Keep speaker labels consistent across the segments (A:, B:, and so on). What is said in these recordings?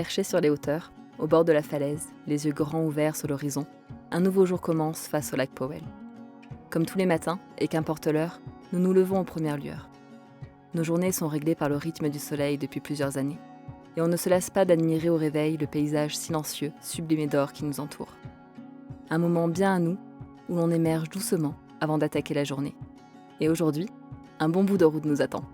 A: Perché sur les hauteurs, au bord de la falaise, les yeux grands ouverts sur l'horizon, un nouveau jour commence face au lac Powell. Comme tous les matins, et qu'importe l'heure, nous nous levons aux premières lueurs. Nos journées sont réglées par le rythme du soleil depuis plusieurs années, et on ne se lasse pas d'admirer au réveil le paysage silencieux, sublimé d'or qui nous entoure. Un moment bien à nous, où l'on émerge doucement avant d'attaquer la journée. Et aujourd'hui, un bon bout de route nous attend.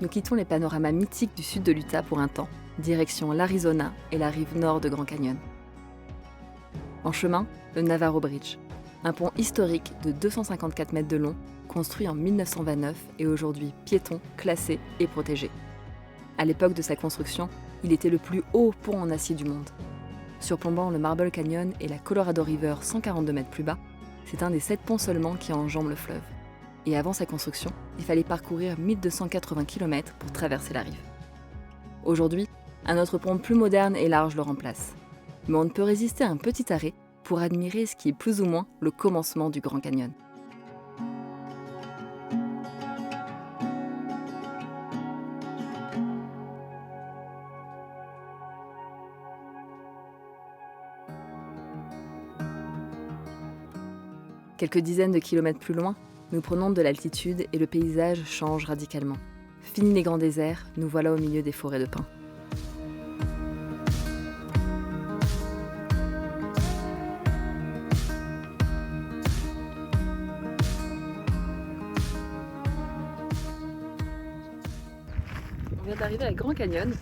A: Nous quittons les panoramas mythiques du sud de l'Utah pour un temps, direction l'Arizona et la rive nord de Grand Canyon. En chemin, le Navarro Bridge, un pont historique de 254 mètres de long, construit en 1929 et aujourd'hui piéton, classé et protégé. À l'époque de sa construction, il était le plus haut pont en acier du monde. Surplombant le Marble Canyon et la Colorado River 142 mètres plus bas, c'est un des 7 ponts seulement qui enjambe le fleuve. Et avant sa construction, il fallait parcourir 1280 km pour traverser la rive. Aujourd'hui, un autre pont plus moderne et large le remplace. Mais on ne peut résister à un petit arrêt pour admirer ce qui est plus ou moins le commencement du Grand Canyon. Quelques dizaines de kilomètres plus loin, nous prenons de l'altitude et le paysage change radicalement. Fini les grands déserts, nous voilà au milieu des forêts de pins. On vient d'arriver à Grand Canyon,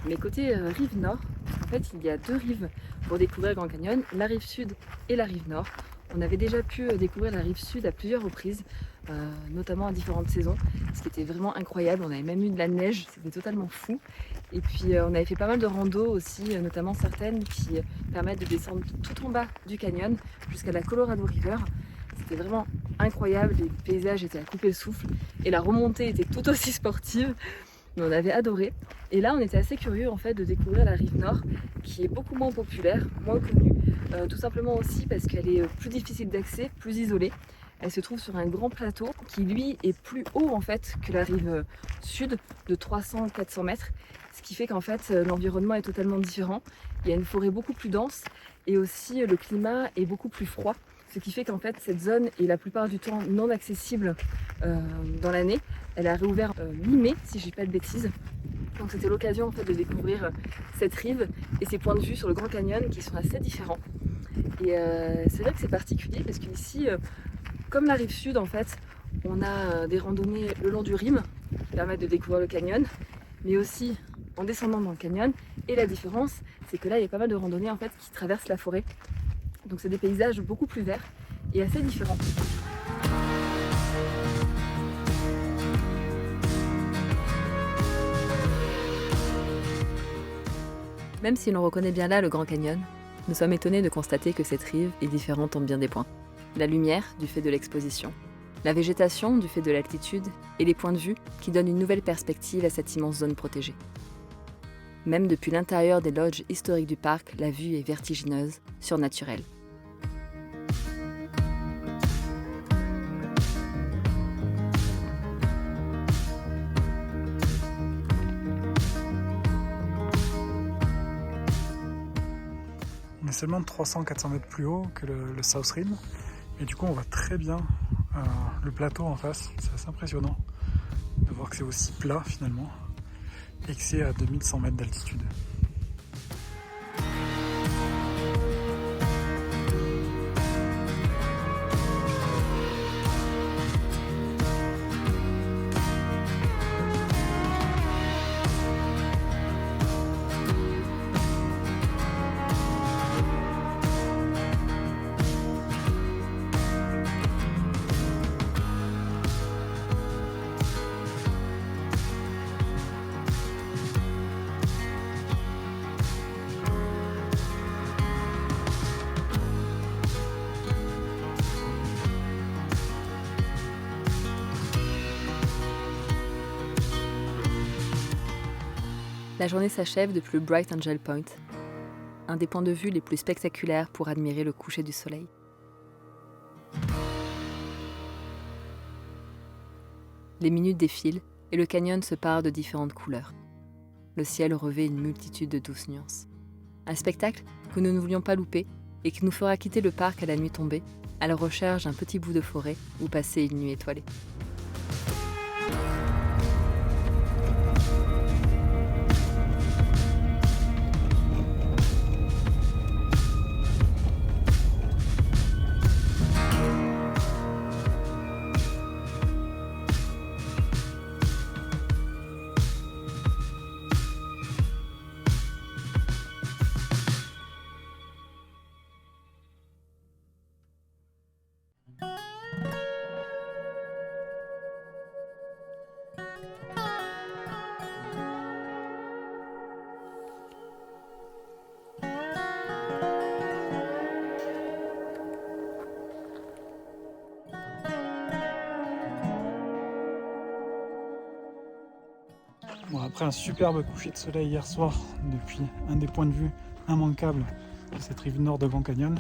A: mais côté rive nord, en fait il y a 2 rives pour découvrir Grand Canyon, la rive sud et la rive nord. On avait déjà pu découvrir la rive sud à plusieurs reprises, notamment à différentes saisons, ce qui était vraiment incroyable. On avait même eu de la neige, c'était totalement fou. Et puis on avait fait pas mal de randos aussi, notamment certaines qui permettent de descendre tout en bas du canyon jusqu'à la Colorado River. C'était vraiment incroyable, les paysages étaient à couper le souffle et la remontée était tout aussi sportive. Mais on avait adoré. Et là, on était assez curieux en fait de découvrir la rive nord, qui est beaucoup moins populaire, moins connue, tout simplement aussi parce qu'elle est plus difficile d'accès, plus isolée. Elle se trouve sur un grand plateau qui, lui, est plus haut en fait que la rive sud, de 300-400 mètres, ce qui fait qu'en fait l'environnement est totalement différent. Il y a une forêt beaucoup plus dense et aussi le climat est beaucoup plus froid. Ce qui fait qu'en fait cette zone est la plupart du temps non accessible dans l'année. Elle a réouvert mi-mai, si je dis pas de bêtises. Donc c'était l'occasion en fait de découvrir cette rive et ses points de vue sur le Grand Canyon qui sont assez différents. Et c'est vrai que c'est particulier parce qu'ici, comme la rive sud en fait, on a des randonnées le long du Rim qui permettent de découvrir le canyon, mais aussi en descendant dans le canyon. Et la différence, c'est que là il y a pas mal de randonnées en fait qui traversent la forêt. Donc c'est des paysages beaucoup plus verts et assez différents. Même si l'on reconnaît bien là le Grand Canyon, nous sommes étonnés de constater que cette rive est différente en bien des points. La lumière, du fait de l'exposition, la végétation, du fait de l'altitude, et les points de vue qui donnent une nouvelle perspective à cette immense zone protégée. Même depuis l'intérieur des lodges historiques du parc, la vue est vertigineuse, surnaturelle.
B: est seulement 300-400 mètres plus haut que le South Rim. Et du coup, on voit très bien le plateau en face. C'est assez impressionnant de voir que c'est aussi plat finalement et que c'est à 2100 mètres d'altitude.
A: La journée s'achève depuis le Bright Angel Point, un des points de vue les plus spectaculaires pour admirer le coucher du soleil. Les minutes défilent et le canyon se pare de différentes couleurs. Le ciel revêt une multitude de douces nuances. Un spectacle que nous ne voulions pas louper et qui nous fera quitter le parc à la nuit tombée, à la recherche d'un petit bout de forêt où passer une nuit étoilée.
B: Bon, après un superbe coucher de soleil hier soir, depuis un des points de vue immanquables de cette rive nord de Grand Canyon,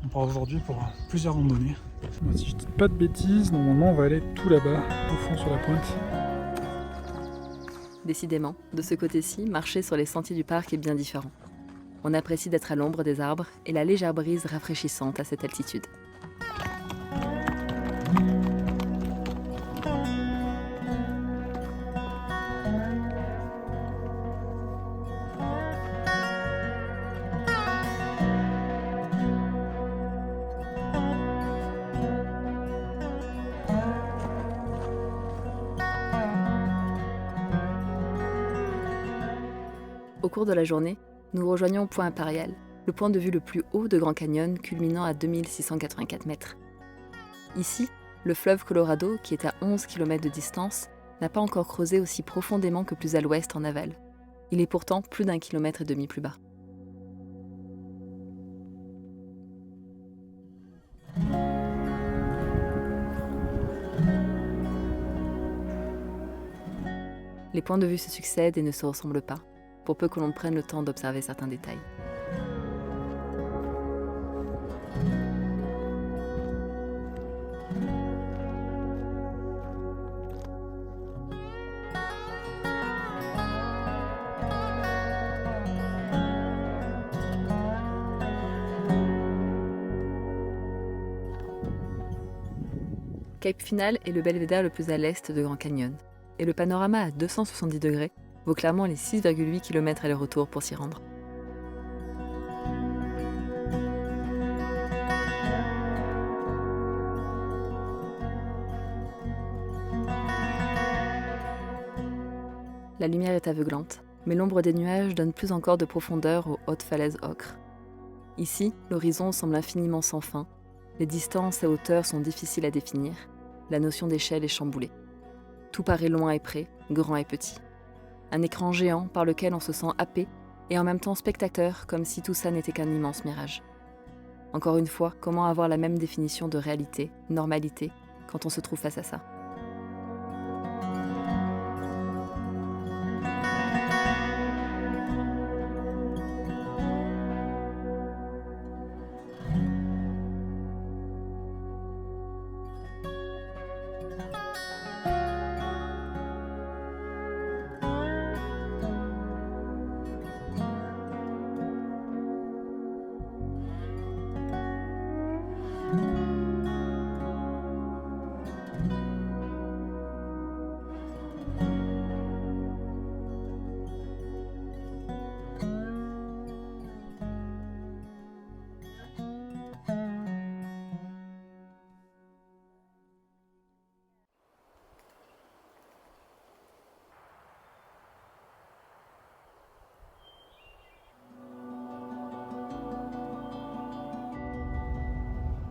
B: on part aujourd'hui pour plusieurs randonnées. Bon, si je dis pas de bêtises, normalement on va aller tout là-bas, au fond sur la pointe.
A: Décidément, de ce côté-ci, marcher sur les sentiers du parc est bien différent. On apprécie d'être à l'ombre des arbres et la légère brise rafraîchissante à cette altitude. Au cours de la journée, nous rejoignons Point Impérial, le point de vue le plus haut de Grand Canyon, culminant à 2684 mètres. Ici, le fleuve Colorado, qui est à 11 km de distance, n'a pas encore creusé aussi profondément que plus à l'ouest en aval. Il est pourtant plus d'1,5 km plus bas. Les points de vue se succèdent et ne se ressemblent pas, pour peu que l'on prenne le temps d'observer certains détails. Cape Final est le belvédère le plus à l'est de Grand Canyon, et le panorama à 270 degrés vaut clairement les 6,8 km aller-retour pour s'y rendre. La lumière est aveuglante, mais l'ombre des nuages donne plus encore de profondeur aux hautes falaises ocre. Ici, l'horizon semble infiniment sans fin, les distances et hauteurs sont difficiles à définir, la notion d'échelle est chamboulée. Tout paraît loin et près, grand et petit. Un écran géant par lequel on se sent happé et en même temps spectateur, comme si tout ça n'était qu'un immense mirage. Encore une fois, comment avoir la même définition de réalité, normalité, quand on se trouve face à ça ?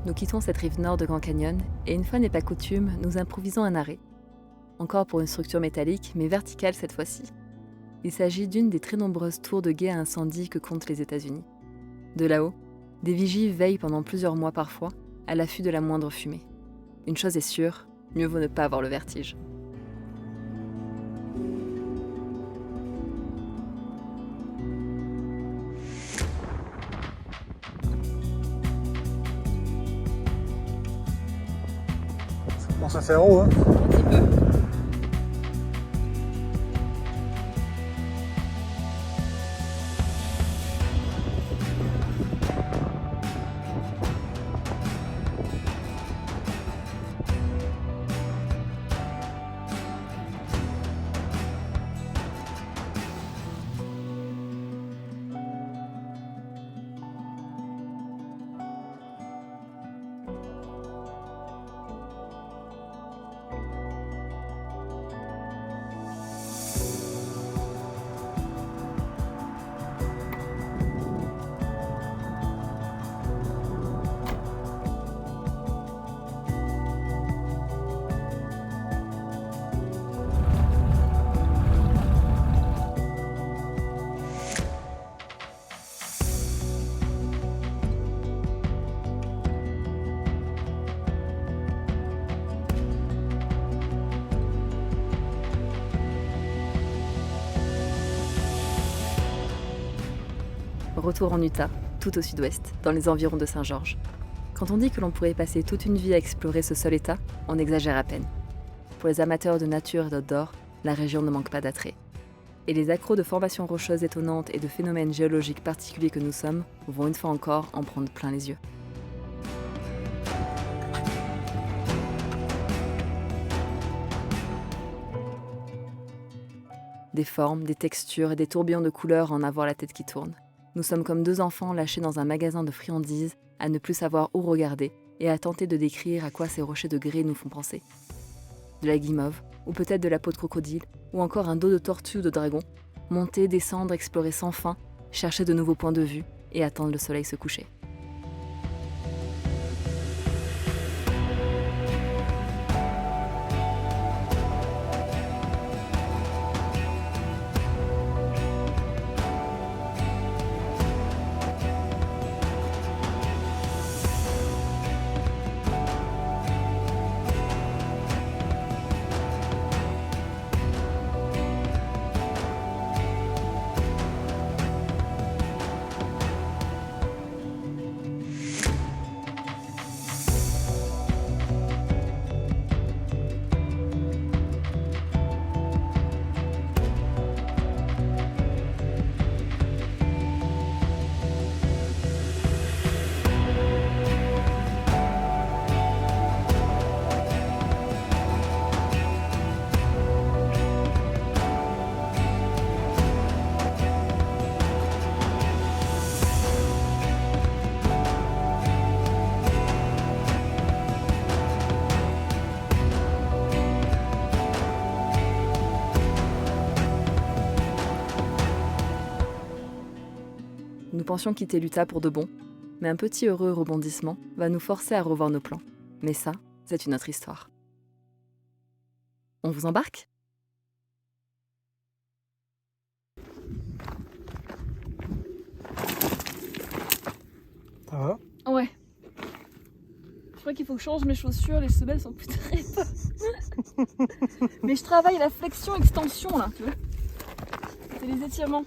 A: Nous quittons cette rive nord de Grand Canyon et une fois n'est pas coutume, nous improvisons un arrêt. Encore pour une structure métallique, mais verticale cette fois-ci. Il s'agit d'une des très nombreuses tours de guet à incendie que comptent les États-Unis. De là-haut, des vigies veillent pendant plusieurs mois parfois, à l'affût de la moindre fumée. Une chose est sûre, mieux vaut ne pas avoir le vertige.
B: Ça commence à faire haut, hein.
A: Un petit peu. Retour en Utah, tout au sud-ouest, dans les environs de Saint-Georges. Quand on dit que l'on pourrait passer toute une vie à explorer ce seul état, on exagère à peine. Pour les amateurs de nature et d'outdoor, la région ne manque pas d'attrait. Et les accros de formations rocheuses étonnantes et de phénomènes géologiques particuliers que nous sommes vont une fois encore en prendre plein les yeux. Des formes, des textures et des tourbillons de couleurs en avoir la tête qui tourne. Nous sommes comme deux enfants lâchés dans un magasin de friandises, à ne plus savoir où regarder et à tenter de décrire à quoi ces rochers de grès nous font penser. De la guimauve, ou peut-être de la peau de crocodile, ou encore un dos de tortue ou de dragon. Monter, descendre, explorer sans fin, chercher de nouveaux points de vue et attendre le soleil se coucher. Nous pensions quitter l'Utah pour de bon, mais un petit heureux rebondissement va nous forcer à revoir nos plans. Mais ça, c'est une autre histoire. On vous embarque ?
B: Ça va?
A: Ouais. Je crois qu'il faut que je change mes chaussures, les semelles sont plus très Mais je travaille la flexion-extension là, tu vois. C'est les étirements.